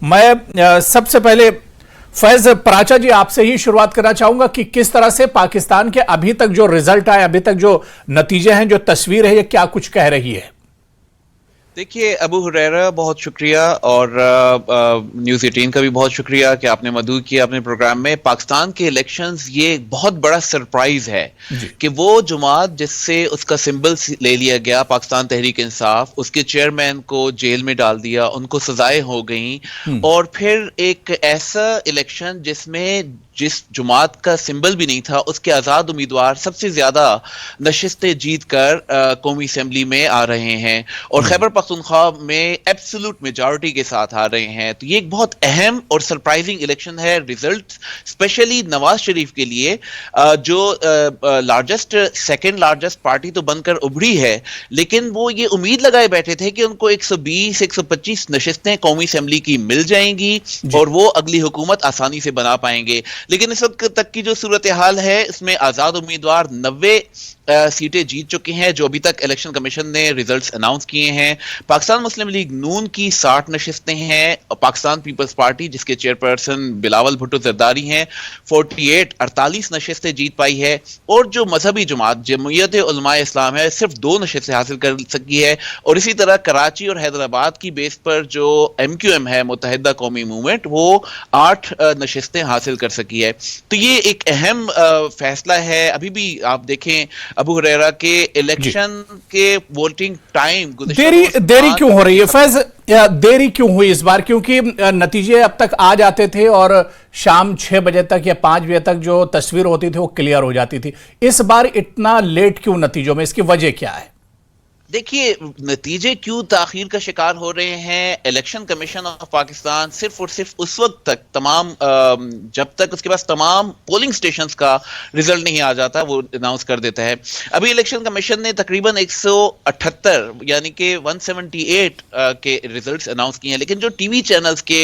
मैं सबसे पहले फैज पराचा जी आपसे ही शुरुआत करना चाहूंगा कि किस तरह से पाकिस्तान के अभी तक जो रिजल्ट आए, अभी तक जो नतीजे हैं, जो तस्वीर है, ये क्या कुछ कह रही है? देखिए अबू हुरैरा, बहुत शुक्रिया और न्यूज़ 18 का भी बहुत शुक्रिया कि आपने मदद किया अपने प्रोग्राम में। पाकिस्तान के इलेक्शंस ये एक बहुत बड़ा सरप्राइज है कि वो जमात जिससे उसका सिंबल ले लिया गया, पाकिस्तान तहरीक इंसाफ, उसके चेयरमैन को जेल में डाल दिया, उनको सजाएं हो गई, और फिर एक ऐसा इलेक्शन जिसमें जिस जमात का सिंबल भी नहीं था उसके आज़ाद उम्मीदवार सबसे ज्यादा नशिस्तें जीत कर कौमी असेंबली में आ रहे हैं और खैबर पख्तूनख्वा में एब्सोल्यूट मेजॉरिटी के साथ आ रहे हैं। तो ये एक बहुत अहम और सरप्राइजिंग इलेक्शन है। रिजल्ट स्पेशली नवाज शरीफ के लिए, जो सेकंड लार्जेस्ट पार्टी तो बनकर उभरी है, लेकिन वो ये उम्मीद लगाए बैठे थे कि उनको 120-125 नशिस्तें कौमी असेंबली की मिल जाएंगी और वो अगली हुकूमत आसानी से बना पाएंगे। लेकिन इस वक्त तक की जो सूरत हाल है, इसमें आजाद उम्मीदवार 90 सीटें जीत चुके हैं जो अभी तक इलेक्शन कमीशन ने रिजल्ट्स अनाउंस किए हैं। पाकिस्तान मुस्लिम लीग नून की 60 नशिस्तें हैं और पाकिस्तान पीपल्स पार्टी जिसके चेयरपर्सन बिलावल भुट्टो जरदारी हैं 48 नशिस्तें जीत पाई है। और जो मजहबी जमात जमयत उलमा इस्लाम है सिर्फ 2 नशिस्तें हासिल कर सकी है। और इसी तरह कराची और हैदराबाद की बेस पर जो MQM है, मुत्तहिदा कौमी मूवमेंट, वो 8 नशिस्तें हासिल कर सकी है। तो ये एक अहम फैसला है। अभी भी आप देखें अबू हुरैरा के इलेक्शन के वोटिंग टाइम देरी क्यों हो रही है फैज? देरी क्यों हुई इस बार? क्योंकि नतीजे अब तक आ जाते थे और शाम 6 बजे तक या 5 बजे तक जो तस्वीर होती थी वो क्लियर हो जाती थी। इस बार इतना लेट क्यों नतीजों में? इसकी वजह क्या है? देखिए, नतीजे क्यों ताखीर का शिकार हो रहे हैं? इलेक्शन कमीशन ऑफ पाकिस्तान सिर्फ और सिर्फ उस वक्त तक जब तक उसके पास तमाम पोलिंग स्टेशंस का रिजल्ट नहीं आ जाता वो अनाउंस कर देता है। अभी इलेक्शन कमीशन ने तकरीबन 178 यानी कि 178 के रिजल्ट्स अनाउंस किए हैं, लेकिन जो टीवी चैनल्स के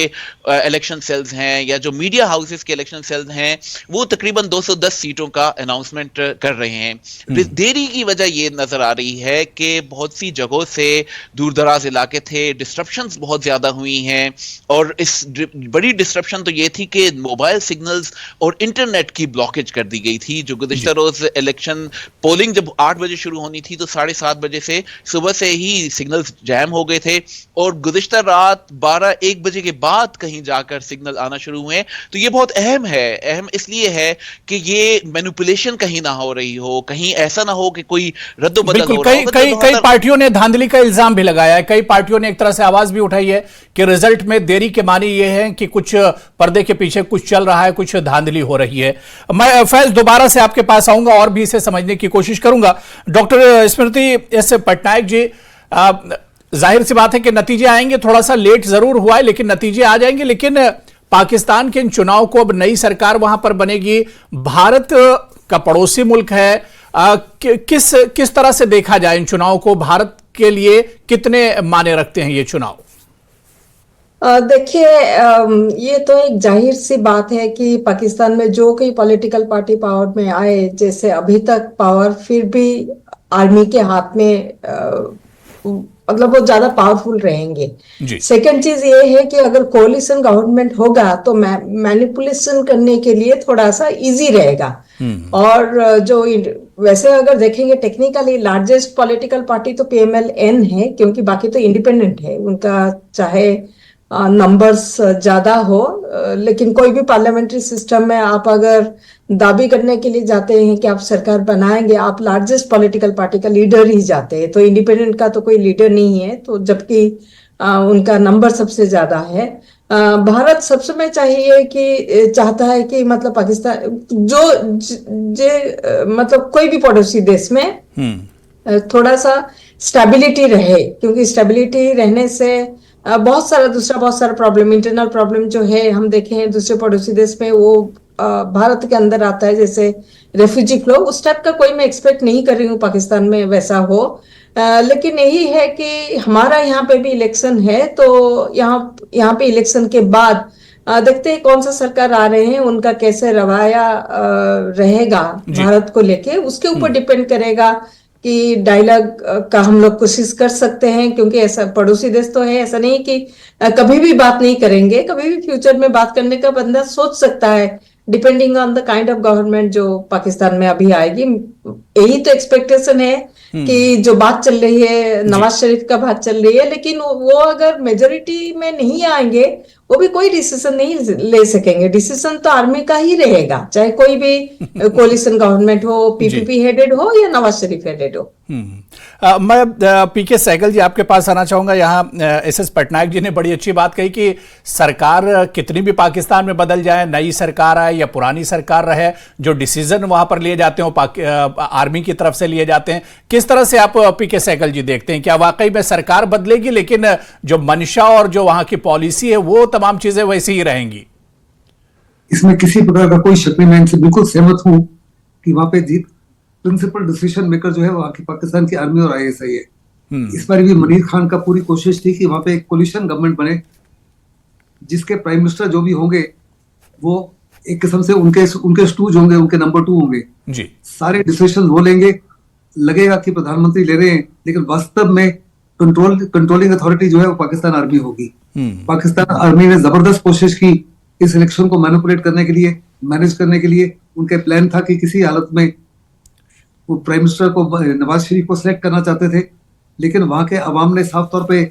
इलेक्शन सेल्स हैं या जो मीडिया हाउसेस के इलेक्शन सेल्स हैं वो तकरीबन 210 सीटों का अनाउंसमेंट कर रहे हैं। देरी की वजह ये नजर आ रही है कि बहुत सी जगहों से दूर दराज इलाके थे, डिस्ट्रप्शंस बहुत ज्यादा हुई हैं। और इस बड़ी डिस्ट्रप्शन तो ये थी कि मोबाइल सिग्नल्स और इंटरनेट की ब्लॉकेज कर दी गई थी। जो गुज़िश्ता रोज इलेक्शन पोलिंग जब 8 बजे शुरू होनी थी तो 7:30 बजे से सुबह से ही सिग्नल्स जैम हो गए थे और गुज़िश्ता रात 12-1 बजे के बाद कहीं जाकर सिग्नल आना शुरू हुए। तो ये बहुत अहम है। अहम इसलिए है कि ये मैनिपुलेशन कहीं ना हो रही हो, कहीं ऐसा ना हो कि कोई रद्दोबदल हो रहा हो। कई पार्टियों ने धांधली का इल्जाम भी लगाया है। कई पार्टियों ने एक तरह से आवाज भी उठाई है कि रिजल्ट में देरी के मानी यह है कि कुछ पर्दे के पीछे कुछ चल रहा है, कुछ धांधली हो रही है। मैं फैज दोबारा से आपके पास आऊंगा और भी इसे समझने की कोशिश करूंगा। डॉक्टर स्मृति एस पटनायक जी, जाहिर सी बात है कि नतीजे आएंगे, थोड़ा सा लेट जरूर हुआ है लेकिन नतीजे आ जाएंगे। लेकिन पाकिस्तान के इन चुनाव को अब नई सरकार वहां पर बनेगी, भारत का पड़ोसी मुल्क है, किस तरह से देखा जाए इन चुनाव को? भारत के लिए कितने मायने रखते हैं ये चुनाव? देखिए, ये तो एक जाहिर सी बात है कि पाकिस्तान में जो कोई पॉलिटिकल पार्टी पावर में आए, जैसे अभी तक पावर फिर भी आर्मी के हाथ में, मतलब वो ज्यादा पावरफुल रहेंगे। सेकंड चीज ये है कि अगर कोलिशन गवर्नमेंट होगा तो मैनिपुलेशन करने के लिए थोड़ा सा इजी रहेगा। और जो वैसे अगर देखेंगे टेक्निकली लार्जेस्ट पॉलिटिकल पार्टी तो PMLN है, क्योंकि बाकी तो इंडिपेंडेंट है। उनका चाहे नंबर्स ज्यादा हो, लेकिन कोई भी पार्लियामेंट्री सिस्टम में आप अगर दावी करने के लिए जाते हैं कि आप सरकार बनाएंगे, आप लार्जेस्ट पॉलिटिकल पार्टी का लीडर ही जाते हैं। तो इंडिपेंडेंट का तो कोई लीडर नहीं है, तो जबकि उनका नंबर सबसे ज्यादा है। भारत सब समय चाहता है कि मतलब पाकिस्तान मतलब कोई भी पड़ोसी देश में थोड़ा सा स्टेबिलिटी रहे, क्योंकि स्टेबिलिटी रहने से बहुत सारा प्रॉब्लम, इंटरनल प्रॉब्लम जो है हम देखे हैं दूसरे पड़ोसी देश में, वो भारत के अंदर आता है। जैसे रेफ्यूजी फ्लो, उस टाइप का कोई मैं एक्सपेक्ट नहीं कर रही हूँ पाकिस्तान में वैसा हो। लेकिन यही है कि हमारा यहाँ पे भी इलेक्शन है, तो यहाँ पे इलेक्शन के बाद देखते हैं कौन सा सरकार आ रहे हैं, उनका कैसे रवैया रहेगा भारत को लेके, उसके ऊपर डिपेंड करेगा कि डायलॉग का हम लोग कोशिश कर सकते हैं, क्योंकि ऐसा पड़ोसी देश तो है, ऐसा नहीं कि कभी भी बात नहीं करेंगे। कभी भी फ्यूचर में बात करने का बंदा सोच सकता है, depending on the kind of government जो पाकिस्तान में अभी आएगी। यही तो एक्सपेक्टेशन है कि जो बात चल रही है, नवाज शरीफ का बात चल रही है, लेकिन वो अगर मेजोरिटी में नहीं आएंगे, वो भी कोई डिसीजन नहीं ले सकेंगे। डिसीजन तो आर्मी का ही रहेगा, चाहे कोई भी कोलिशन गवर्नमेंट हो, पीपीपी हेडेड हो या नवाज शरीफ हेडेड हो। मैं पीके सहगल जी आपके पास आना चाहूंगा। यहाँ एसएस पटनायक जी ने बड़ी अच्छी बात कही कि सरकार कितनी भी पाकिस्तान में बदल जाए, नई सरकार आए या पुरानी सरकार रहे, जो डिसीजन वहां पर लिए जाते हैं आर्मी की तरफ से लिए जाते हैं। किस तरह से आप पीके सहगल जी देखते हैं, क्या वाकई में सरकार बदलेगी लेकिन जो मंशा और जो वहां की पॉलिसी है वो तमाम चीजें वैसी ही रहेंगी? इसमें किसी प्रकार का कोई शक नहीं। मैं इनसे बिल्कुल सहमत हूं कि वहां पे प्रिंसिपल डिसीजन मेकर जो है वहां की पाकिस्तान की आर्मी और आईएसआई है। इस बार भी मनीर खान का पूरी कोशिश थी कि वहां पे एक कोलिशन गवर्नमेंट बने, जिसके प्राइम मिनिस्टर जो भी होंगे वो एक किस्म से उनके स्टूज होंगे, उनके नंबर 2 होंगे जी। सारे डिसीजन वो लेंगे। लगेगा कि प्रधानमंत्री ले रहे हैं, लेकिन वास्तव में कंट्रोलिंग अथॉरिटी जो है वो पाकिस्तान आर्मी होगी। पाकिस्तान आर्मी ने जबरदस्त कोशिश की इस इलेक्शन को मैनिपुलेट करने के लिए, मैनेज करने के लिए। उनके प्लान था कि किसी हालत में वो प्राइम मिनिस्टर को, नवाज शरीफ को सिलेक्ट करना चाहते थे, लेकिन वहां के अवाम ने साफ तौर पे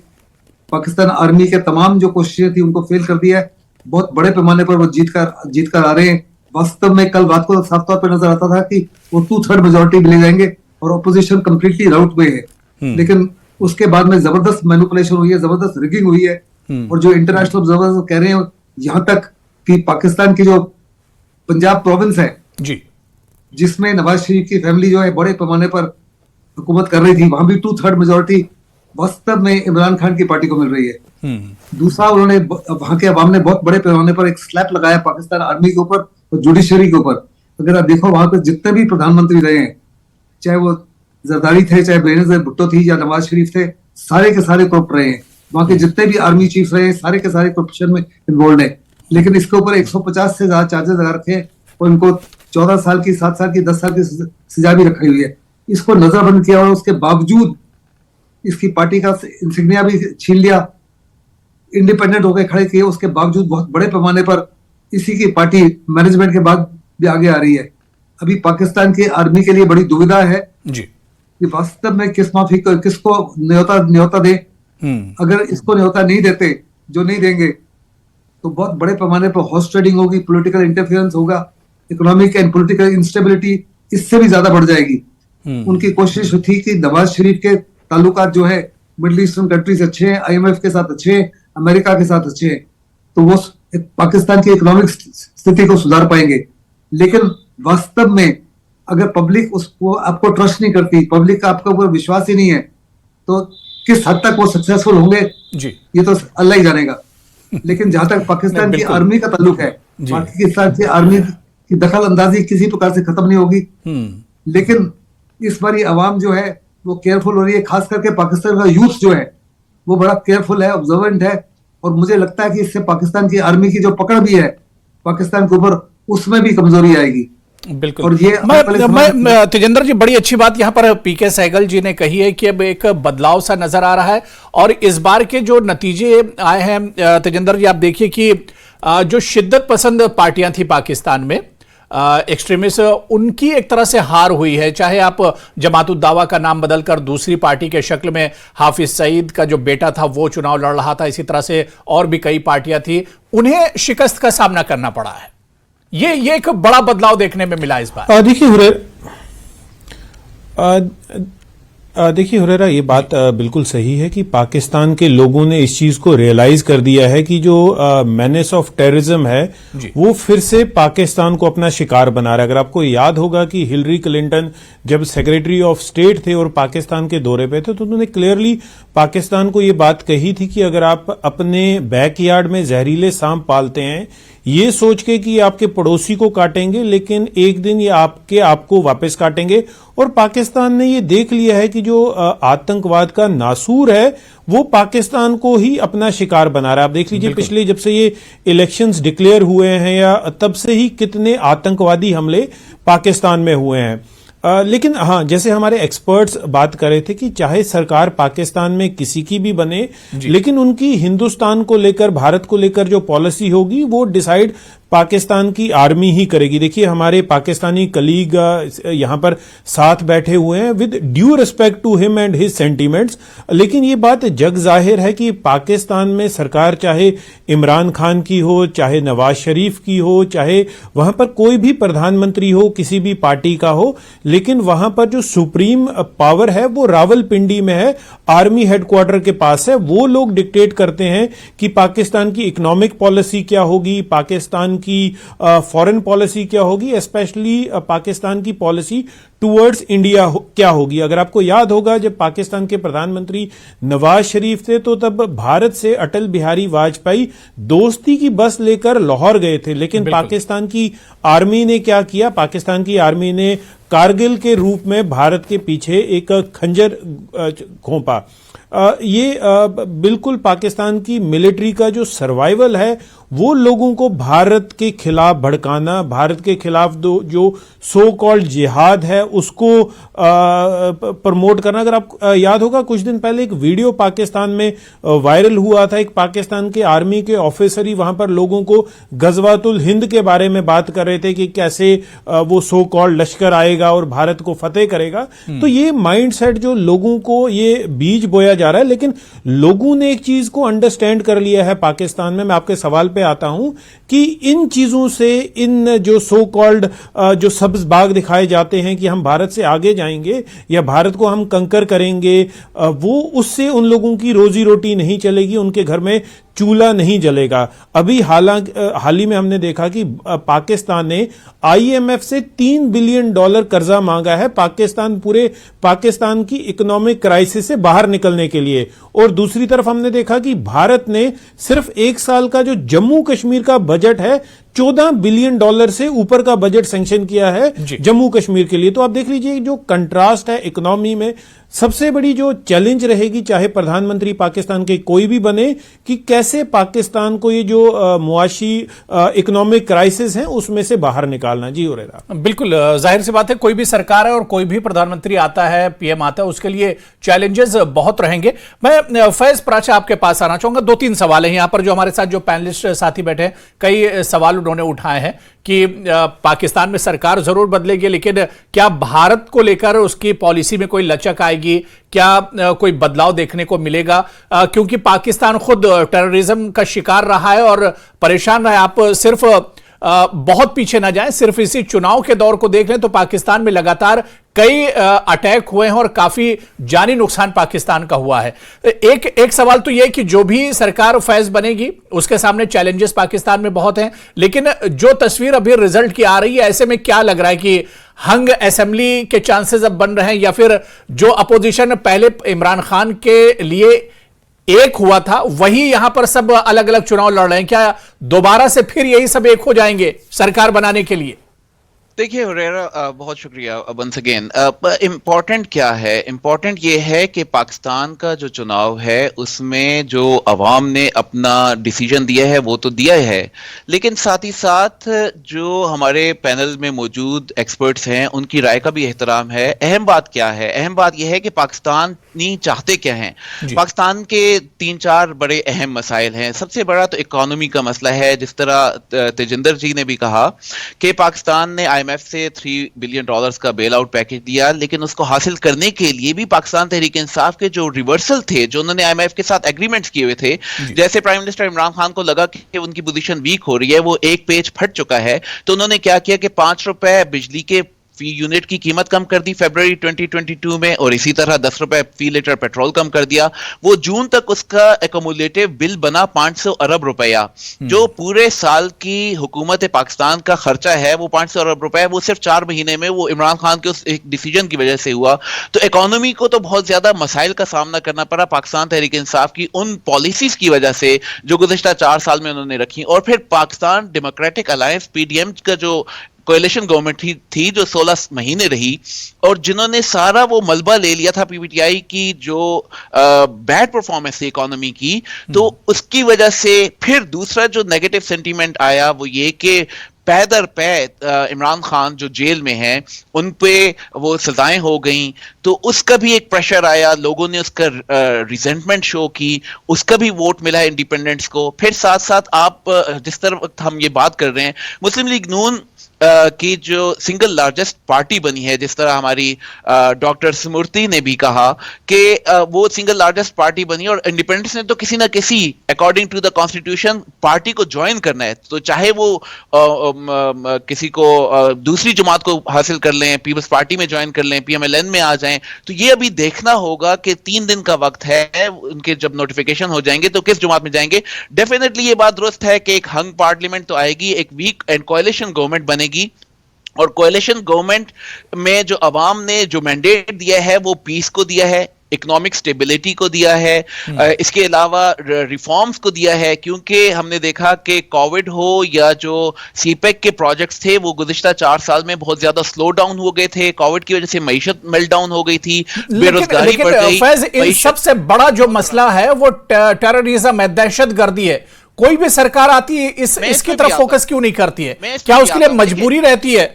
पाकिस्तान आर्मी के तमाम जो कोशिशें थी उनको फेल कर दिया है। बहुत बड़े पैमाने पर वो जीत कर आ रहे हैं। वास्तव में कल रात को साफ तौर पर नजर आता था कि वो 2/3 मेजोरिटी ले जाएंगे और ऑपोजिशन कंप्लीटली राउट में है। लेकिन उसके बाद में जबरदस्त मैनिपुलेशन हुई है, जबरदस्त रिगिंग हुई है। और जो इंटरनेशनल ऑब्जर्वर्स कह रहे हैं, यहां तक कि पाकिस्तान की जो पंजाब प्रोविंस है जी, जिसमें नवाज शरीफ की फैमिली जो है बड़े पैमाने पर हुकूमत कर रही थी, वहां भी 2/3 मेजोरिटी वास्तव में इमरान खान की पार्टी को मिल रही है। दूसरा, उन्होंने वहां के अवाम ने बहुत बड़े पैमाने पर एक स्लैप लगाया पाकिस्तान आर्मी के ऊपर और जुडिशरी के ऊपर। अगर आप देखो वहां पर जितने भी प्रधानमंत्री रहे हैं, चाहे वो जरदारी थे, चाहे बेनजीर भुट्टो थी या नवाज शरीफ थे, सारे के सारे करप्ट रहे हैं। वहां के जितने भी आर्मी चीफ रहे हैं, सारे के सारे करप्शन में इन्वॉल्व है। लेकिन इसके ऊपर 150 से ज्यादा चार्जेस लगा रखे हैं और इनको 14 साल की, 7 साल की, 10 साल की सजा भी रखी हुई है। इसको नजरबंद किया और उसके बावजूद इसकी पार्टी का इंसिग्निया भी छीन लिया, इंडिपेंडेंट होकर खड़े किए। उसके बावजूद बहुत बड़े पैमाने पर इसी की पार्टी मैनेजमेंट के बाद भी आगे आ रही है। अभी पाकिस्तान की आर्मी के लिए बड़ी दुविधा है जी कि वास्तव में किसको न्योता दे। अगर इसको न्योता नहीं देते, जो नहीं देंगे, तो बहुत बड़े पैमाने पर हॉर्स ट्रेडिंग होगी, पॉलिटिकल इंटरफेरेंस होगा, इकोनॉमिक एंड पॉलिटिकल इंस्टेबिलिटी इससे भी ज्यादा बढ़ जाएगी। उनकी कोशिश थी कि नवाज शरीफ के ताल्लुकात जो है मिडिल ईस्टर्न कंट्रीज अच्छे हैं, IMF के साथ अच्छे हैं, अमेरिका के साथ अच्छे हैं, तो वो पाकिस्तान की इकोनॉमिक स्थिति को सुधार पाएंगे। लेकिन वास्तव में अगर पब्लिक उसको आपको ट्रस्ट नहीं करती, पब्लिक का आपके ऊपर विश्वास ही नहीं है, तो किस हद तक वो सक्सेसफुल होंगे जी, ये तो अल्लाह ही जानेगा। लेकिन जहां तक पाकिस्तान की आर्मी का ताल्लुक है, पाकिस्तान की आर्मी की दखल अंदाजी किसी प्रकार से खत्म नहीं होगी। लेकिन इस बार ये अवाम जो है वो केयरफुल हो रही है, खास करके पाकिस्तान का यूथ जो है वो बड़ा केयरफुल है, ऑब्जर्वेंट है। और मुझे लगता है कि इससे पाकिस्तान की आर्मी की जो पकड़ भी है पाकिस्तान के ऊपर, उसमें भी कमजोरी आएगी। बिल्कुल। और ये मैं तेजेंद्र जी, बड़ी अच्छी बात यहां पर पीके सहगल जी ने कही है कि अब एक बदलाव सा नजर आ रहा है। और इस बार के जो नतीजे आए हैं तेजेंद्र जी, आप देखिए कि जो शिद्दत पसंद पार्टियां थी पाकिस्तान में, एक्सट्रीमिस्ट, उनकी एक तरह से हार हुई है। चाहे आप जमातुद दावा का नाम बदलकर दूसरी पार्टी के शक्ल में हाफिज सईद का जो बेटा था वो चुनाव लड़ रहा था, इसी तरह से और भी कई पार्टियां थी, उन्हें शिकस्त का सामना करना पड़ा है। ये एक बड़ा बदलाव देखने में मिला इस बार। देखिए हुरैरा, ये बात बिल्कुल सही है कि पाकिस्तान के लोगों ने इस चीज को रियलाइज कर दिया है कि जो मेनेस ऑफ टेररिज्म है वो फिर से पाकिस्तान को अपना शिकार बना रहा है। अगर आपको याद होगा कि हिलरी क्लिंटन जब सेक्रेटरी ऑफ स्टेट थे और पाकिस्तान के दौरे पे थे, तो उन्होंने क्लियरली पाकिस्तान को ये बात कही थी कि अगर आप अपने बैकयार्ड में जहरीले सांप पालते हैं, ये सोच के कि आपके पड़ोसी को काटेंगे, लेकिन एक दिन ये आपको वापस काटेंगे। और पाकिस्तान ने ये देख लिया है कि जो आतंकवाद का नासूर है वो पाकिस्तान को ही अपना शिकार बना रहा है। आप देख लीजिए पिछले जब से ये इलेक्शंस डिक्लेयर हुए हैं या तब से ही कितने आतंकवादी हमले पाकिस्तान में हुए हैं। लेकिन हाँ, जैसे हमारे एक्सपर्ट्स बात कर रहे थे कि चाहे सरकार पाकिस्तान में किसी की भी बने, लेकिन उनकी हिंदुस्तान को लेकर, भारत को लेकर जो पॉलिसी होगी वो डिसाइड पाकिस्तान की आर्मी ही करेगी। देखिए, हमारे पाकिस्तानी कलीग यहां पर साथ बैठे हुए हैं, with due respect to him and his sentiments, लेकिन ये बात जग जाहिर है कि पाकिस्तान में सरकार चाहे इमरान खान की हो, चाहे नवाज शरीफ की हो, चाहे वहां पर कोई भी प्रधानमंत्री हो, किसी भी पार्टी का हो, लेकिन वहां पर जो सुप्रीम पावर है वो रावलपिंडी में है, आर्मी हेडक्वार्टर के पास है। वो लोग डिक्टेट करते हैं कि पाकिस्तान की इकोनॉमिक पॉलिसी क्या होगी, पाकिस्तान की फॉरेन पॉलिसी क्या होगी, स्पेशली पाकिस्तान की पॉलिसी टुवर्ड्स इंडिया क्या होगी। अगर आपको याद होगा, जब पाकिस्तान के प्रधानमंत्री नवाज शरीफ थे तो तब भारत से अटल बिहारी वाजपेयी दोस्ती की बस लेकर लाहौर गए थे, लेकिन पाकिस्तान की आर्मी ने क्या किया? पाकिस्तान की आर्मी ने कारगिल के रूप में भारत के पीछे एक खंजर घोंपा। ये बिल्कुल पाकिस्तान की मिलिट्री का जो सर्वाइवल है वो लोगों को भारत के खिलाफ भड़काना, भारत के खिलाफ जो सो कॉल्ड जिहाद है उसको प्रमोट करना। अगर आप याद होगा, कुछ दिन पहले एक वीडियो पाकिस्तान में वायरल हुआ था, एक पाकिस्तान के आर्मी के ऑफिसर ही वहां पर लोगों को गजवातुल हिंद के बारे में बात कर रहे थे कि कैसे वो सो कॉल्ड लश्कर आएगा और भारत को फतेह करेगा। तो ये माइंडसेट जो लोगों को ये बीज बोया जा रहा है, लेकिन लोगों ने एक चीज को अंडरस्टैंड कर लिया है पाकिस्तान में। मैं आपके सवाल पे आता हूं कि इन चीजों से, इन जो सो कॉल्ड जो सब्ज बाग दिखाए जाते हैं कि हम भारत से आगे जाएंगे या भारत को हम कंकर करेंगे, वो उससे उन लोगों की रोजी रोटी नहीं चलेगी, उनके घर में चूल्हा नहीं जलेगा। अभी हाल ही में हमने देखा कि पाकिस्तान ने आईएमएफ से $3 बिलियन कर्जा मांगा है पाकिस्तान की इकोनॉमिक क्राइसिस से बाहर निकलने के लिए। और दूसरी तरफ हमने देखा कि भारत ने सिर्फ एक साल का जो जम्मू कश्मीर का बजट है, $14 बिलियन से ऊपर का बजट सैंक्शन किया है जम्मू कश्मीर के लिए। तो आप देख लीजिए जो कंट्रास्ट है इकोनॉमी में। सबसे बड़ी जो चैलेंज रहेगी, चाहे प्रधानमंत्री पाकिस्तान के कोई भी बने, कि कैसे पाकिस्तान को ये जो मुआशी इकोनॉमिक क्राइसिस है उसमें से बाहर निकालना। जी ओरेरा, बिल्कुल जाहिर सी बात है, कोई भी सरकार है और कोई भी प्रधानमंत्री आता है, पीएम आता है, उसके लिए चैलेंजेस बहुत रहेंगे। मैं फैज प्राचा आपके पास आना चाहूंगा। 2-3 सवाल हैं यहां पर, जो हमारे साथ जो पैनलिस्ट साथी बैठे हैं, कई सवाल उन्होंने उठाए हैं कि पाकिस्तान में सरकार जरूर बदलेगी, लेकिन क्या भारत को लेकर उसकी पॉलिसी में कोई लचक आएगी, क्या कोई बदलाव देखने को मिलेगा? क्योंकि पाकिस्तान खुद टेररिज्म का शिकार रहा है और परेशान रहा है। आप सिर्फ बहुत पीछे ना जाएं, सिर्फ इसी चुनाव के दौर को देख लें तो पाकिस्तान में लगातार कई अटैक हुए हैं और काफी जानी नुकसान पाकिस्तान का हुआ है। एक सवाल तो यह कि जो भी सरकार फैज बनेगी उसके सामने चैलेंजेस पाकिस्तान में बहुत हैं, लेकिन जो तस्वीर अभी रिजल्ट की आ रही है, ऐसे में क्या लग रहा है कि हंग असेंबली के चांसेस अब बन रहे हैं, या फिर जो अपोजिशन पहले इमरान खान के लिए एक हुआ था वही यहां पर सब अलग अलग चुनाव लड़ रहे हैं? क्या दोबारा से फिर यही सब एक हो जाएंगे सरकार बनाने के लिए? देखिए हुरैरा, बहुत शुक्रिया वंस अगेन। इम्पोर्टेंट क्या है? इम्पोर्टेंट ये है कि पाकिस्तान का जो चुनाव है उसमें जो अवाम ने अपना डिसीजन दिया है वो तो दिया है, लेकिन साथ ही साथ जो हमारे पैनल में मौजूद एक्सपर्ट्स हैं उनकी राय का भी एहतराम है। अहम बात क्या है? अहम बात यह है कि पाकिस्तानी चाहते क्या हैं। पाकिस्तान के 3-4 बड़े अहम मसाइल हैं। सबसे बड़ा तो इकोनॉमी का मसला है। जिस तरह तेजिंदर जी ने भी कहा कि पाकिस्तान ने IMF से $3 बिलियन का बेल आउट पैकेज दिया, लेकिन उसको हासिल करने के लिए भी पाकिस्तान तहरीक इंसाफ के जो रिवर्सल थे, जो उन्होंने IMF के साथ एग्रीमेंट्स किए हुए थे, जैसे प्राइम मिनिस्टर इमरान खान को लगा कि उनकी पोजीशन वीक हो रही है, वो एक पेज फट चुका है, तो उन्होंने क्या किया कि ₹5 बिजली के फी यूनिट की कीमत कम कर दी फरवरी 2022 में, और इसी तरह ₹10 फी लीटर पेट्रोल कम कर दिया। वो जून तक उसका एकोमुलेटिव बिल बना $500 अरब रुपया। जो पूरे साल की हुकूमत पाकिस्तान का खर्चा है वो $500 अरब रुपया, वो सिर्फ 4 महीने में वो इमरान खान के उस एक डिसीजन की वजह से हुआ। तो इकोनॉमी को तो बहुत ज्यादा मसाइल का सामना करना पड़ा पाकिस्तान तहरीक इंसाफ की उन पॉलिसीज की वजह से जो गुज़िश्ता 4 साल में उन्होंने रखी। और फिर पाकिस्तान डेमोक्रेटिक अलायंस PDM का जो कोएलिशन गवर्नमेंट थी जो 16 महीने रही, और जिन्होंने सारा वो मलबा ले लिया था PPTI की जो बैड परफॉर्मेंस थी इकोनॉमी की, तो उसकी वजह से फिर दूसरा जो नेगेटिव सेंटीमेंट आया वो ये कि पै दर पै इमरान खान जो जेल में हैं उन पे वो सजाएं हो गई, तो उसका भी एक प्रेशर आया, लोगों ने उसका रिजेंटमेंट शो की, उसका भी वोट मिला है इंडिपेंडेंट्स को। फिर साथ साथ आप जिस तरह हम ये बात कर रहे हैं, मुस्लिम लीग नून की जो सिंगल लार्जेस्ट पार्टी बनी है, जिस तरह हमारी डॉक्टर स्मृति ने भी कहा कि वो सिंगल लार्जेस्ट पार्टी बनी, और इंडिपेंडेंट्स ने तो किसी ना किसी according to the constitution party को ज्वाइन करना है, तो चाहे वो किसी को दूसरी जमात को हासिल कर लें, पीपल्स पार्टी में ज्वाइन कर लें, पीएमएलएन में आ जाएं, तो ये अभी देखना होगा कि 3 दिन का वक्त है, उनके जब नोटिफिकेशन हो जाएंगे तो किस जमात में जाएंगे। डेफिनेटली ये बात दुरुस्त है कि एक हंग पार्लियामेंट तो आएगी, एक वीक एंड कोalition गवर्नमेंट बनेगी, और कोalition गवर्नमेंट में जो अवाम ने जो मैंडेट दिया है वो पीस को दिया है, इकोनॉमिक स्टेबिलिटी को दिया है, इसके अलावा रिफॉर्म्स को दिया है, क्योंकि हमने देखा कि कोविड हो या जो सीपेक के प्रोजेक्ट्स थे वो गुज़िश्ता 4 साल में बहुत ज्यादा स्लो डाउन हो गए थे। कोविड की वजह से मईशत मेल्ट डाउन हो गई थी, बेरोजगारी बढ़ गई। फैज, इन सबसे बड़ा जो मसला है वो टेररिज्म है, दहशतगर्दी है। कोई भी सरकार आती है इसकी तरफ फोकस क्यों नहीं करती है? क्या उसके लिए मजबूरी रहती है?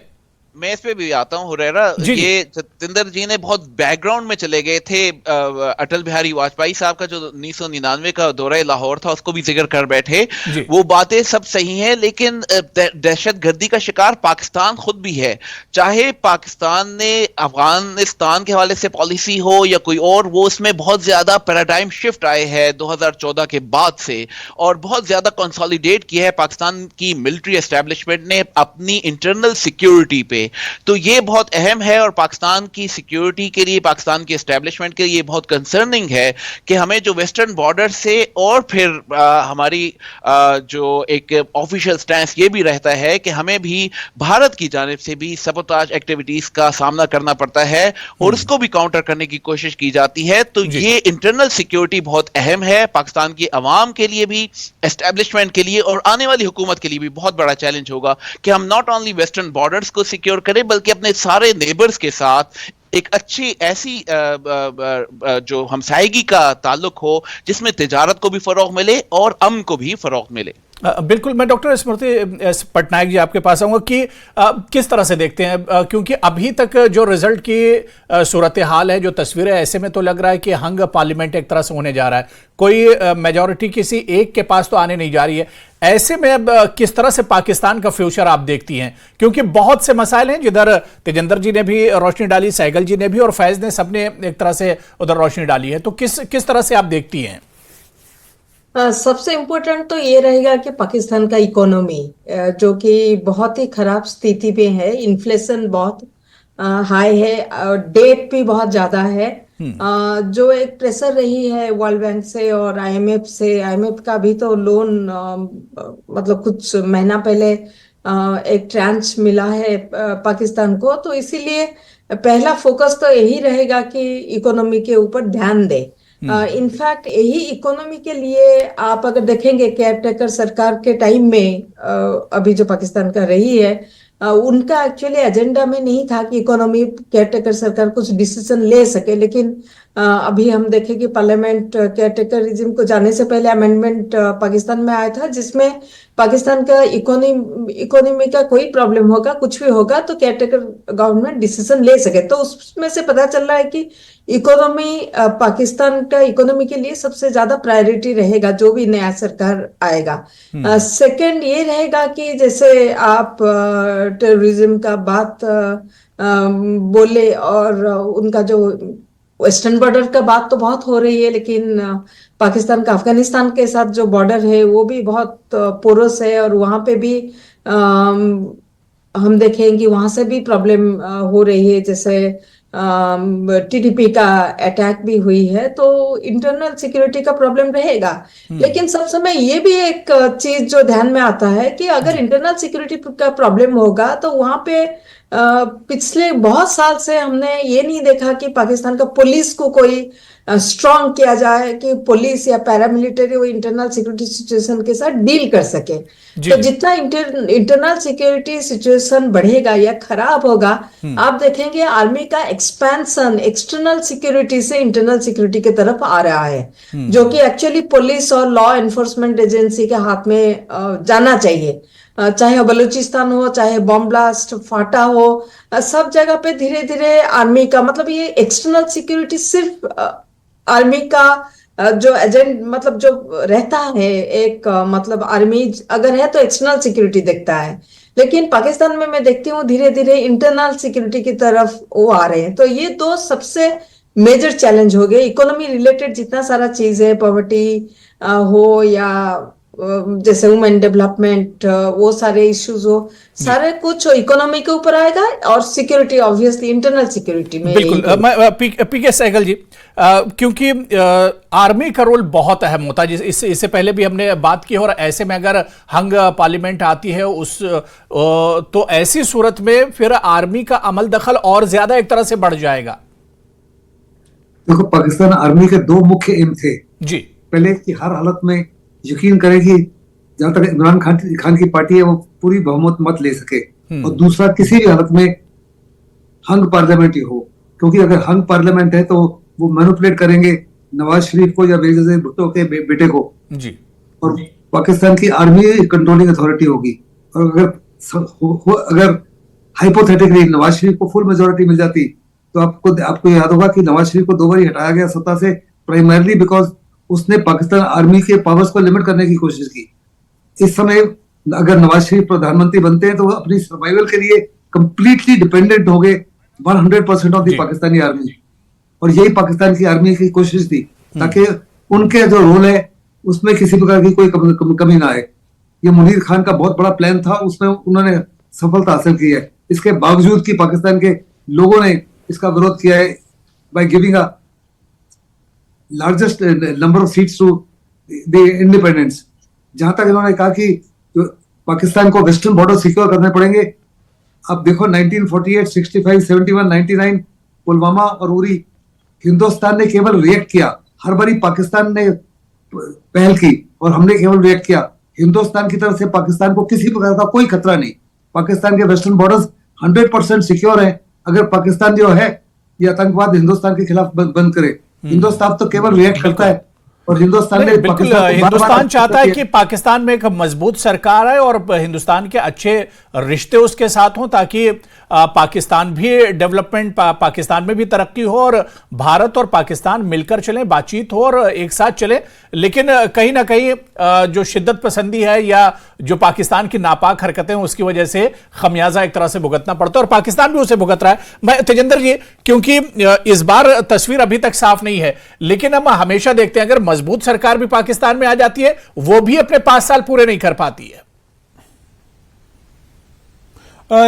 मैं इस पे भी आता हूं हुरैरा। ये जतिंदर जी ने बहुत बैकग्राउंड में चले गए थे। अटल बिहारी वाजपेयी साहब का जो 1999 का दौरा लाहौर था उसको भी जिक्र कर बैठे। वो बातें सब सही हैं, लेकिन दहशतगर्दी का शिकार पाकिस्तान खुद भी है। चाहे पाकिस्तान ने अफगानिस्तान के हवाले से पॉलिसी हो या कोई और, वो उसमें बहुत ज्यादा पैराडाइम शिफ्ट आए हैं 2014 के बाद से, और बहुत ज्यादा कंसोलिडेट किया है पाकिस्तान की मिलिट्री एस्टेब्लिशमेंट ने अपनी इंटरनल सिक्योरिटी पे। तो ये बहुत अहम है, और पाकिस्तान की सिक्योरिटी के लिए, पाकिस्तान की एस्टेब्लिशमेंट के लिए बहुत कंसर्निंग है कि हमें जो वेस्टर्न बॉर्डर से, और फिर हमारी जो एक ऑफिशियल स्टैंस ये भी रहता है कि हमें भी भारत की जानिब से भी सबोटाज एक्टिविटीज का सामना करना पड़ता है, और उसको भी काउंटर करने की कोशिश की जाती है। तो ये इंटरनल सिक्योरिटी बहुत अहम है पाकिस्तान की अवाम के लिए भी, एस्टेब्लिशमेंट के लिए, और आने वाली हुकूमत के लिए भी बहुत बड़ा चैलेंज होगा कि हम नॉट ओनली वेस्टर्न बॉर्डर्स को सिक्योर करें, बल्कि अपने सारे नेबर्स के साथ एक अच्छी ऐसी जो हमसायगी का ताल्लुक हो जिसमें तिजारत को भी फरोग मिले और अमन को भी फरोग मिले। बिल्कुल, मैं डॉक्टर स्मृति पटनायक जी आपके पास आऊंगा कि किस तरह से देखते हैं, क्योंकि अभी तक जो रिजल्ट की सूरत हाल है, जो तस्वीर है, ऐसे में तो लग रहा है कि हंग पार्लियामेंट एक तरह से होने जा रहा है, कोई मेजॉरिटी किसी एक के पास तो आने नहीं जा रही है। ऐसे में अब किस तरह से पाकिस्तान का फ्यूचर आप देखती हैं? क्योंकि बहुत से मसाइल हैं, जिधर तेजेंद्र जी ने भी रोशनी डाली, सहगल जी ने भी, और फैज ने, सबने एक तरह से उधर रोशनी डाली है, तो किस तरह से आप देखती हैं? सबसे इम्पोर्टेंट तो ये रहेगा कि पाकिस्तान का इकोनॉमी जो कि बहुत ही खराब स्थिति पे है, इन्फ्लेशन बहुत हाई है, और डेट भी बहुत ज्यादा है। जो एक प्रेशर रही है वर्ल्ड बैंक से और आईएमएफ से, आईएमएफ का भी तो लोन मतलब कुछ महीना पहले एक ट्रांच मिला है पाकिस्तान को, तो इसीलिए पहला फोकस तो यही रहेगा कि इकोनॉमी के ऊपर ध्यान दे। इनफैक्ट यही इकोनॉमी के लिए आप अगर देखेंगे केयरटेकर सरकार के टाइम में अभी जो पाकिस्तान का रही है, उनका एक्चुअली एजेंडा में नहीं था कि इकोनॉमी केयरटेकर सरकार कुछ डिसीजन ले सके, लेकिन अभी हम देखें कि पार्लियामेंट केयरटेकर रिजिम को जाने से पहले अमेंडमेंट पाकिस्तान में आया था, जिसमें पाकिस्तान का इकोनॉमी का कोई प्रॉब्लम होगा, कुछ भी होगा, तो केयरटेकर गवर्नमेंट डिसीजन ले सके। तो उसमें से पता चल रहा है कि इकोनॉमी, पाकिस्तान का इकोनॉमी के लिए सबसे ज्यादा प्रायोरिटी रहेगा जो भी नया सरकार आएगा। सेकंड ये रहेगा कि जैसे आप टेररिज्म का बात बोले, और उनका जो वेस्टर्न बॉर्डर का बात तो बहुत हो रही है, लेकिन पाकिस्तान का अफगानिस्तान के साथ जो बॉर्डर है वो भी बहुत पोरस है, और वहां पे भी हम देखें कि वहां से भी प्रॉब्लम हो रही है, जैसे टीडीपी का अटैक भी हुई है, तो इंटरनल सिक्योरिटी का प्रॉब्लम रहेगा। लेकिन सब समय ये भी एक चीज जो ध्यान में आता है कि अगर इंटरनल सिक्योरिटी का प्रॉब्लम होगा तो वहां पे पिछले बहुत साल से हमने ये नहीं देखा कि पाकिस्तान का पुलिस को कोई स्ट्रांग किया जाए कि पुलिस या पैरामिलिट्री वो इंटरनल सिक्योरिटी सिचुएशन के साथ डील कर सके। तो जितना इंटरनल सिक्योरिटी सिचुएशन बढ़ेगा या खराब होगा, आप देखेंगे आर्मी का एक्सपेंशन एक्सटर्नल सिक्योरिटी से इंटरनल सिक्योरिटी की तरफ आ रहा है, जो कि एक्चुअली पुलिस और लॉ एनफोर्समेंट एजेंसी के हाथ में जाना चाहिए। चाहे बलूचिस्तान हो, चाहे बॉम्ब ब्लास्ट फाटा हो, सब जगह पे धीरे धीरे आर्मी का मतलब ये एक्सटर्नल सिक्योरिटी सिर्फ आर्मी का जो एजेंट मतलब जो रहता है एक मतलब आर्मी अगर है तो एक्सटर्नल सिक्योरिटी देखता है, लेकिन पाकिस्तान में मैं देखती हूँ धीरे धीरे इंटरनल सिक्योरिटी की तरफ वो आ रहे हैं। तो ये दो सबसे मेजर चैलेंज हो गए। इकोनॉमी रिलेटेड जितना सारा चीज है, पॉवर्टी हो या जैसे वुमेन डेवलपमेंट, वो सारे इश्यूज हो, सारे कुछ इकोनॉमी के ऊपर आएगा और सिक्योरिटी ऑब्वियसली इंटरनल सिक्योरिटी में। बिल्कुल। पीके सहगल जी, क्योंकि आर्मी का रोल बहुत अहम होता है, इससे पहले भी हमने बात की, और ऐसे में अगर हंग पार्लियामेंट आती है तो ऐसी सूरत में फिर आर्मी का अमल दखल और ज्यादा एक तरह से बढ़ जाएगा। देखो, पाकिस्तान आर्मी के दो मुख्य एम थे जी। पहले कि हर हालत में यकीन करेगी जहां तक इमरान खान की पार्टी है वो पूरी बहुमत मत ले सके, और दूसरा किसी भी हालत में हंग पार्लियामेंट ही हो, क्योंकि अगर हंग पार्लियामेंट है तो वो मैनिपुलेट करेंगे नवाज शरीफ को या बेनजीर भुट्टो के बेटे को जी, और पाकिस्तान की आर्मी कंट्रोलिंग अथॉरिटी होगी। और अगर हाइपोथेटिकली नवाज शरीफ को फुल मेजोरिटी मिल जाती तो आपको याद होगा कि नवाज शरीफ को 2 बार हटाया गया सत्ता से, प्राइमरली बिकॉज उसने पाकिस्तान आर्मी के पावर्स को लिमिट करने की कोशिश की। इस समय अगर नवाज शरीफ प्रधानमंत्री बनते हैं तो वो अपनी सर्वाइवल के लिए कंप्लीटली डिपेंडेंट हो गए 100% ऑफ द पाकिस्तानी आर्मी, और यही पाकिस्तान की आर्मी की कोशिश थी ताकि उनके जो रोल है उसमें किसी प्रकार की कोई कमी ना आए। ये मुनीर खान का बहुत बड़ा प्लान था, उसमें उन्होंने सफलता हासिल की है। इसके बावजूद कि पाकिस्तान के लोगों ने इसका विरोध किया है by giving a largest number of seats to the independence. जहां तक इन्होंने कहा कि पाकिस्तान को वेस्टर्न बॉर्डर सिक्योर करने पड़ेंगे। अब देखो 1948, 65, 71, 99 पुलवामा और उरी, हिंदुस्तान ने केवल रिएक्ट किया। हर बारी पाकिस्तान ने पहल की और हमने केवल रिएक्ट किया। हिंदुस्तान की तरफ से पाकिस्तान को किसी प्रकार का कोई खतरा नहीं। पाकिस्तान के वेस्टर्न बॉर्डर्स 100% सिक्योर है। अगर पाकिस्तान जो है ये आतंकवाद हिंदुस्तान के खिलाफ बंद करे, हिंदुस्तान तो केवल रिएक्ट करता है। और हिंदुस्तान ने हिंदुस्तान चाहता है कि पाकिस्तान में एक मजबूत सरकार है और हिंदुस्तान के अच्छे रिश्ते उसके साथ हों, ताकि पाकिस्तान भी डेवलपमेंट, पाकिस्तान में भी तरक्की हो और भारत और पाकिस्तान मिलकर चलें, बातचीत हो और एक साथ चलें। लेकिन कहीं ना कहीं जो शिद्दत पसंदी है या जो पाकिस्तान की नापाक हरकतें हैं उसकी वजह से खमियाजा एक तरह से भुगतना पड़ता है और पाकिस्तान भी उसे भुगत रहा है। मैं तेजेंद्र जी, क्योंकि इस बार तस्वीर अभी तक साफ नहीं है, लेकिन हम हमेशा देखते हैं अगर मजबूत सरकार भी पाकिस्तान में आ जाती है वो भी अपने 5 साल पूरे नहीं कर पाती है।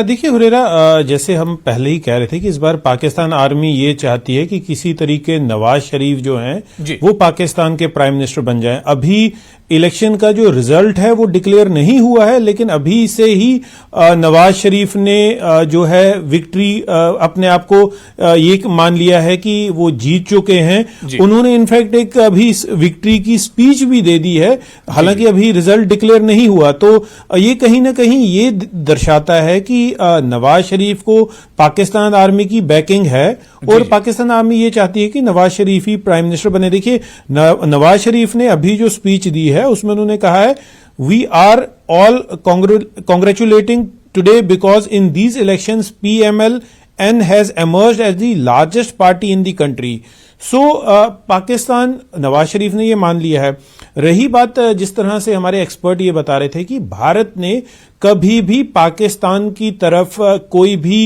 देखिए हुरेरा, जैसे हम पहले ही कह रहे थे कि इस बार पाकिस्तान आर्मी ये चाहती है कि किसी तरीके नवाज शरीफ जो हैं वो पाकिस्तान के प्राइम मिनिस्टर बन जाएं। अभी इलेक्शन का जो रिजल्ट है वो डिक्लेयर नहीं हुआ है, लेकिन अभी से ही नवाज शरीफ ने जो है विक्ट्री अपने आप को ये मान लिया है कि वो जीत चुके हैं। उन्होंने इनफैक्ट एक अभी विक्ट्री की स्पीच भी दे दी है, हालांकि अभी रिजल्ट डिक्लेयर नहीं हुआ। तो ये कहीं ना कहीं ये दर्शाता है कि नवाज शरीफ को पाकिस्तान आर्मी की बैकिंग है और पाकिस्तान आर्मी ये चाहती है कि नवाज शरीफ ही प्राइम मिनिस्टर बने। देखिए नवाज शरीफ ने अभी जो स्पीच दी है उसमें उन्होंने कहा है, we are all congratulating today because in these elections PMLN has emerged as the largest party in the country. So Pakistan, Nawaz Sharif ने ये मान लिया है। रही बात जिस तरह से हमारे एक्सपर्ट ये बता रहे थे कि भारत ने कभी भी पाकिस्तान की तरफ कोई भी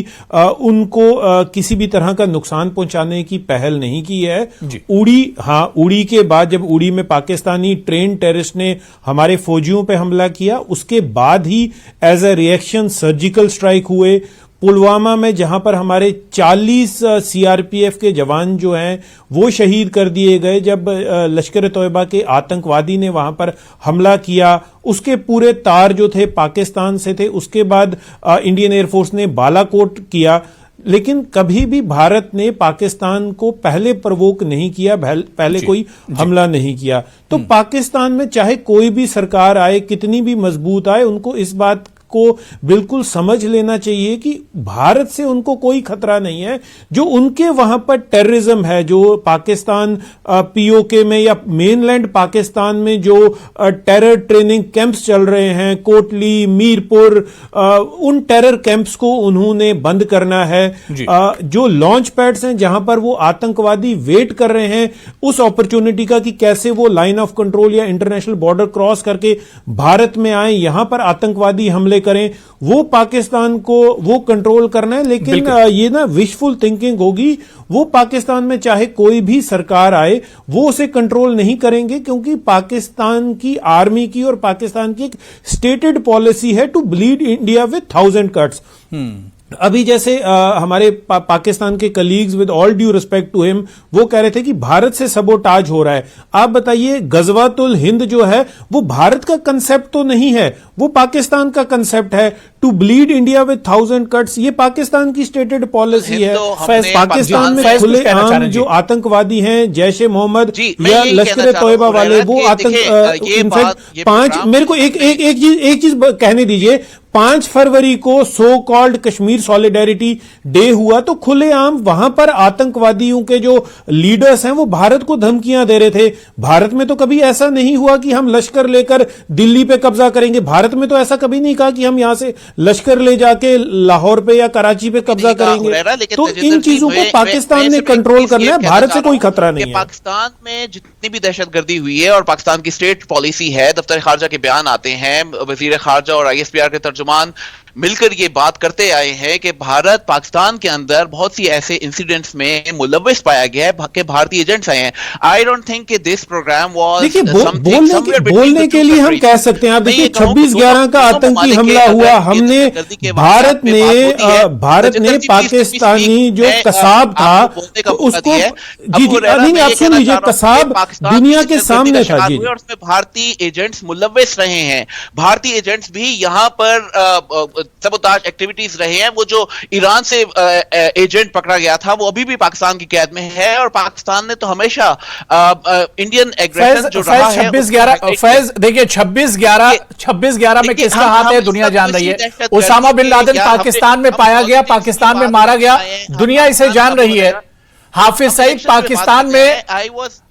उनको किसी भी तरह का नुकसान पहुंचाने की पहल नहीं की है। उड़ी के बाद जब उड़ी में पाकिस्तानी ट्रेन टेररिस्ट ने हमारे फौजियों पे हमला किया, उसके बाद ही as a reaction surgical strike हुए। पुलवामा में जहां पर हमारे 40 CRPF के जवान जो हैं वो शहीद कर दिए गए जब लश्कर तोयबा के आतंकवादी ने वहां पर हमला किया, उसके पूरे तार जो थे पाकिस्तान से थे। उसके बाद इंडियन एयरफोर्स ने बालाकोट किया, लेकिन कभी भी भारत ने पाकिस्तान को पहले प्रवोक नहीं किया, पहले कोई हमला नहीं किया। तो पाकिस्तान में चाहे कोई भी सरकार आए, कितनी भी मजबूत आए, उनको इस बात को बिल्कुल समझ लेना चाहिए कि भारत से उनको कोई खतरा नहीं है। जो उनके वहां पर टेररिज्म है, जो पाकिस्तान पीओके में या मेनलैंड पाकिस्तान में जो टेरर ट्रेनिंग कैंप्स चल रहे हैं, कोटली, मीरपुर, उन टेरर कैंप्स को उन्होंने बंद करना है। जो लॉन्च पैड्स हैं जहां पर वो आतंकवादी वेट कर रहे हैं उस अपॉर्चुनिटी का कि कैसे वो लाइन ऑफ कंट्रोल या इंटरनेशनल बॉर्डर क्रॉस करके भारत में आए, यहां पर आतंकवादी हमले करें, वो पाकिस्तान को वो कंट्रोल करना है। लेकिन ये ना विशफुल थिंकिंग होगी। वो पाकिस्तान में चाहे कोई भी सरकार आए वो उसे कंट्रोल नहीं करेंगे, क्योंकि पाकिस्तान की आर्मी की और पाकिस्तान की एक स्टेटेड पॉलिसी है to bleed India with 1000 cuts. अभी जैसे हमारे पाकिस्तान के colleagues, with all due respect to him, वो कह रहे थे कि भारत से सबोटाज हो रहा है। आप बताइए, गजवातुल हिंद जो है वो भारत का कंसेप्ट तो नहीं है, वो पाकिस्तान का कंसेप्ट है। To bleed India with 1000 cuts, ये पाकिस्तान की स्टेटेड पॉलिसी है। पाकिस्तान में खुलेआम जो आतंकवादी हैं, जैश ए मोहम्मद या लश्कर तोयबा वाले, वो इनफैक्ट 5, मेरे को एक चीज कहने दीजिए, 5 फरवरी को so called Kashmir solidarity day हुआ, तो खुलेआम वहां पर आतंकवादियों के जो लीडर्स हैं वो भारत को धमकियां दे रहे थे। भारत में तो कभी ऐसा नहीं हुआ कि हम लश्कर लेकर दिल्ली पे कब्जा करेंगे। भारत में तो ऐसा कभी नहीं कहा कि हम यहां से लश्कर ले जाके लाहौर पे या कराची पे कब्जा करेंगे। तो इन चीजों को पाकिस्तान ने कंट्रोल करना है, भारत से कोई खतरा नहीं है। पाकिस्तान में जितनी भी दहशतगर्दी हुई है और पाकिस्तान की स्टेट पॉलिसी है, दफ्तर खारजा के बयान आते हैं, वजीर खारजा और ISPR के तर्जुमान मिलकर ये बात करते आए हैं कि भारत पाकिस्तान के अंदर बहुत सी ऐसे इंसिडेंट्स में मुलव्विस पाया गया है कि भारतीय एजेंट्स आए हैं। आई डोंट थिंक कि दिस प्रोग्राम वाज देखिए, बोलने के लिए हम कह सकते हैं। आप देखिए 26/11 का आतंकी हमला हुआ, हमने भारत ने पाकिस्तानी जो कसाब था उसको, जी नहीं आप सुन लीजिए, कसाब दुनिया के सामने था जी, और उसमें भारतीय एजेंट्स मुलव्विस रहे हैं। भारतीय एजेंट्स भी यहां पर सबोताज एक्टिविटीज रहे हैं। वो जो ईरान से एजेंट पकड़ा गया था वो अभी भी पाकिस्तान की कैद में है, और पाकिस्तान ने तो हमेशा इंडियन एग्रेशन जो रहा है 26/11 फैज देखिए 26/11 में किसका हाथ है दुनिया जान रही है। उसामा बिन लादेन पाकिस्तान में पाया गया, पाकिस्तान में मारा गया, दुनिया इसे जान रही है। हाफिज सईद पाकिस्तान में,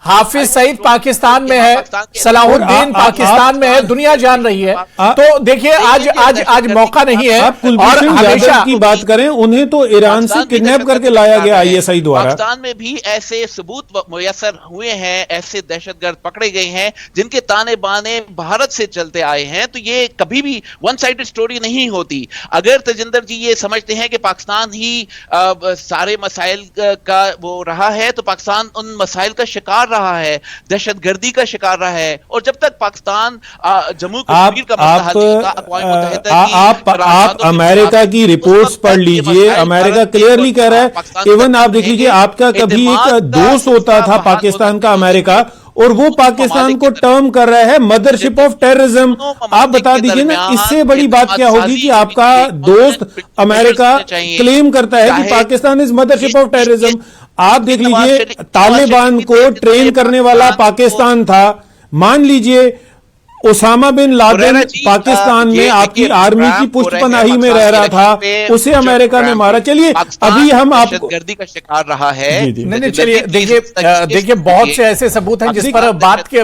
हाफिज सईद पाकिस्तान में है, सलाहुद्दीन पाकिस्तान में है, दुनिया जान रही है। तो देखिए आज मौका नहीं है। आप कुलभूषण यादव की बात करें, उन्हें तो ईरान से किडनैप करके लाया गया ISI द्वारा। पाकिस्तान में भी ऐसे सबूत मुयस्सर हुए हैं, ऐसे दहशतगर्द पकड़े गए हैं जिनके ताने बाने भारत से चलते आए हैं। तो ये कभी भी वन साइडेड स्टोरी नहीं होती। अगर तजिंदर जी ये समझते हैं कि पाकिस्तान ही सारे मसाइल का वो रहा है, तो पाकिस्तान उन मसाइल का शिकार रहा है, दहशतगर्दी का शिकार रहा है। और जब तक पाकिस्तान जम्मू कश्मीर का मसला हल नहीं होगा, आप अमेरिका की रिपोर्ट्स पढ़ लीजिए, अमेरिका क्लियरली कह रहा है। इवन आप देख लीजिए, आपका कभी एक दोस्त होता था पाकिस्तान का अमेरिका, और वो पाकिस्तान को टर्म कर रहा है मदरशिप ऑफ टेररिज्म। आप बता दीजिए ना, इससे बड़ी बात क्या होगी कि आपका दोस्त अमेरिका क्लेम करता है कि Pakistan is mothership of terrorism. आप देख लीजिए, तालिबान को ट्रेन करने वाला पाकिस्तान था। मान लीजिए ओसामा बिन लादेन पाकिस्तान में आपकी आर्मी की पुष्टपनाही में रह रहा था, उसे अमेरिका ने मारा। चलिए अभी हम आपको गर्दी का शिकार रहा है। नहीं चलिए, देखिए बहुत से ऐसे सबूत हैं जिस पर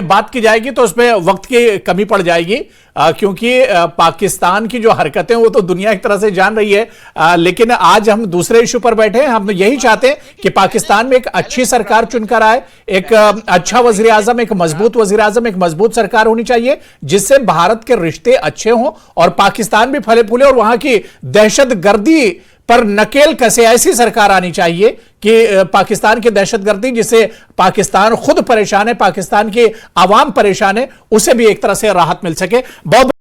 बात की जाएगी तो उसमें वक्त की कमी पड़ जाएगी, क्योंकि पाकिस्तान की जो हरकतें वो तो दुनिया एक तरह से जान रही है। लेकिन आज हम दूसरे इशू पर बैठे हैं। हम यही चाहते हैं कि पाकिस्तान में एक अच्छी सरकार चुनकर आए, एक अच्छा वजीर आजम, एक मजबूत वजीर आजम, एक मजबूत सरकार होनी चाहिए जिससे भारत के रिश्ते अच्छे हों और पाकिस्तान भी फले फूले और वहां की दहशतगर्दी पर नकेल कसे। ऐसी सरकार आनी चाहिए कि पाकिस्तान की दहशतगर्दी जिससे पाकिस्तान खुद परेशान है, पाकिस्तान की आवाम परेशान है, उसे भी एक तरह से राहत मिल सके। बहुत